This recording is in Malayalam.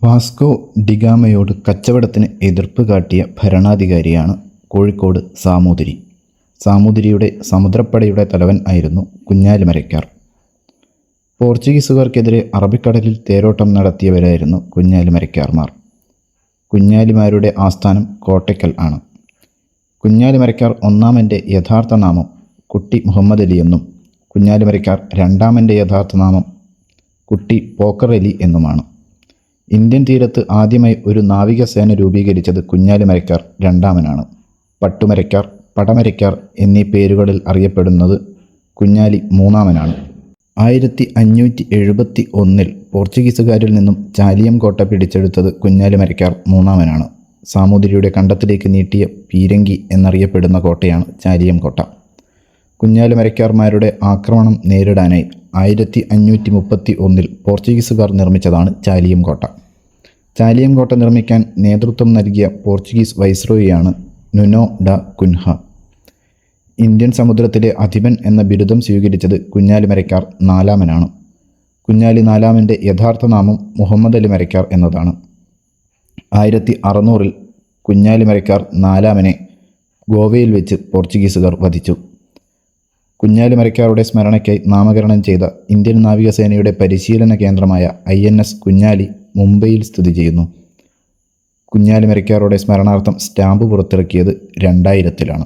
വാസ്കോ ഡിഗാമയോട് കച്ചവടത്തിന് എതിർപ്പ് കാട്ടിയ ഭരണാധികാരിയാണ് കോഴിക്കോട് സാമൂതിരി. സാമൂതിരിയുടെ സമുദ്രപ്പടയുടെ തലവൻ ആയിരുന്നു കുഞ്ഞാലിമരയ്ക്കാർ. പോർച്ചുഗീസുകാർക്കെതിരെ അറബിക്കടലിൽ തേരോട്ടം നടത്തിയവരായിരുന്നു കുഞ്ഞാലിമരയ്ക്കാർമാർ. കുഞ്ഞാലിമാരുടെ ആസ്ഥാനം കോട്ടയ്ക്കൽ ആണ്. കുഞ്ഞാലിമരയ്ക്കാർ ഒന്നാമൻ്റെ യഥാർത്ഥ നാമം കുട്ടി മുഹമ്മദ് അലി എന്നും കുഞ്ഞാലിമരയ്ക്കാർ രണ്ടാമൻ്റെ യഥാർത്ഥ നാമം കുട്ടി പോക്കർ അലി എന്നുമാണ്. ഇന്ത്യൻ തീരത്ത് ആദ്യമായി ഒരു നാവികസേന രൂപീകരിച്ചത് കുഞ്ഞാലിമരയ്ക്കാർ രണ്ടാമനാണ്. പട്ടുമരയ്ക്കാർ, പടമരയ്ക്കാർ എന്നീ പേരുകളിൽ അറിയപ്പെടുന്നത് കുഞ്ഞാലി മൂന്നാമനാണ്. 1571 പോർച്ചുഗീസുകാരിൽ നിന്നും ചാലിയം കോട്ട പിടിച്ചെടുത്തത് കുഞ്ഞാലിമരയ്ക്കാർ മൂന്നാമനാണ്. സാമൂതിരിയുടെ കണ്ടത്തിലേക്ക് നീട്ടിയ പീരങ്കി എന്നറിയപ്പെടുന്ന കോട്ടയാണ് ചാലിയം കോട്ട. കുഞ്ഞാലിമരയ്ക്കാർമാരുടെ ആക്രമണം നേരിടാനായി 1531 പോർച്ചുഗീസുകാർ നിർമ്മിച്ചതാണ് ചാലിയം കോട്ട. ചാലിയം കോട്ട നിർമ്മിക്കാൻ നേതൃത്വം നൽകിയ പോർച്ചുഗീസ് വൈസ്രോയിയാണ് നുനോ ഡ കുൻഹ. ഇന്ത്യൻ സമുദ്രത്തിലെ അധിപൻ എന്ന ബിരുദം സ്വീകരിച്ചത് കുഞ്ഞാലിമരയ്ക്കാർ നാലാമനാണ്. കുഞ്ഞാലി നാലാമൻ്റെ യഥാർത്ഥ നാമം മുഹമ്മദ് അലി മരയ്ക്കാർ എന്നതാണ്. 1600 കുഞ്ഞാലിമരയ്ക്കാർ നാലാമനെ ഗോവയിൽ വെച്ച് പോർച്ചുഗീസുകാർ വധിച്ചു. കുഞ്ഞാലിമരയ്ക്കാരുടെ സ്മരണയ്ക്കായി നാമകരണം ചെയ്ത ഇന്ത്യൻ നാവികസേനയുടെ പരിശീലന കേന്ദ്രമായ INS കുഞ്ഞാലി മുംബൈയിൽ സ്ഥിതി ചെയ്യുന്നു. കുഞ്ഞാലിമരയ്ക്കാരുടെ സ്മരണാർത്ഥം സ്റ്റാമ്പ് പുറത്തിറക്കിയത് 2000-ലാണ്.